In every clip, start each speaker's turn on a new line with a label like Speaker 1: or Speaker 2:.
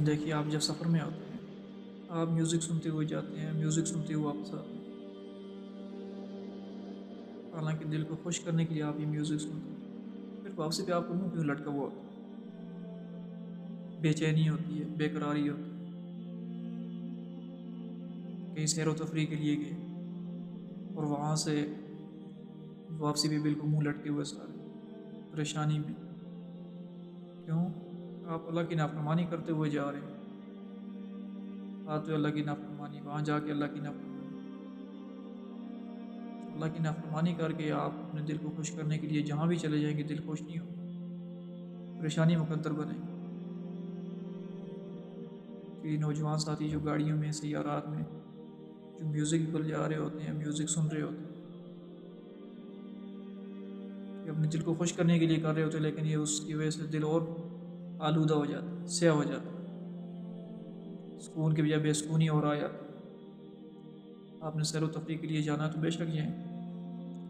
Speaker 1: دیکھیے آپ جب سفر میں ہوتے ہیں آپ میوزک سنتے ہوئے جاتے ہیں، میوزک سنتے ہوئے واپس آتے ہیں، حالانکہ دل کو خوش کرنے کے لیے آپ یہ میوزک سنتے ہیں، پھر واپسی پہ آپ کو منہ کیوں لٹکا ہوا ہوتا ہے؟ بے چینی ہوتی ہے، بے قراری ہوتی ہے، کہیں سیر و تفریح کے لیے گئے اور وہاں سے واپسی پہ بالکل منہ لٹکے ہوئے سارے پریشانی میں، کیوں؟ آپ اللہ کی نافرمانی کرتے ہوئے جا رہے ہیں، آتے اللہ کی نافرمانی، وہاں جا کے اللہ کی نافرمانی، اللہ کی نافرمانی کر کے آپ اپنے دل کو خوش کرنے کے لیے جہاں بھی چلے جائیں گے دل خوش نہیں ہوگا، پریشانی مقدر بنے گی۔ تو یہ نوجوان ساتھی جو گاڑیوں میں سیارات میں جو میوزک پر جا رہے ہوتے ہیں، میوزک سن رہے ہوتے ہیں، یہ اپنے دل کو خوش کرنے کے لیے کر رہے ہوتے ہیں، لیکن یہ اس کی وجہ سے دل اور آلودہ ہو جاتا ہے، سیاہ ہو جاتا ہے، سکون کے بجائے بے سکونی اور آ جاتی ہے۔ آپ نے سیر و تفریح کے لیے جانا تو بے شک جائیں،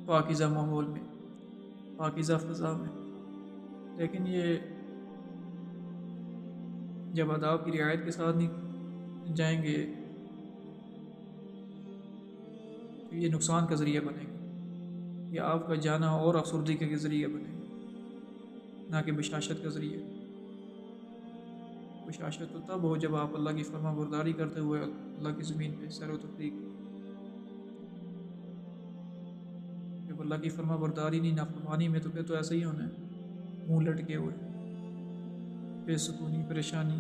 Speaker 1: پاکیزہ ماحول میں، پاکیزہ فضا میں، لیکن یہ جب آداب کی رعایت کے ساتھ نہیں جائیں گے تو یہ نقصان کا ذریعہ بنے گا، یہ آپ کا جانا اور افسردگی کا ذریعہ بنے گا، نہ کہ بشاشت کا ذریعہ۔ بشاشت تو تب ہو جب آپ اللہ کی فرما برداری کرتے ہوئے اللہ کی زمین پہ سیر و تفریح کریں، جب اللہ کی فرما برداری نہیں نافرمانی میں تو پھر تو ایسا ہی ہونا ہے، منہ لٹکے ہوئے، بے سکونی، پریشانی۔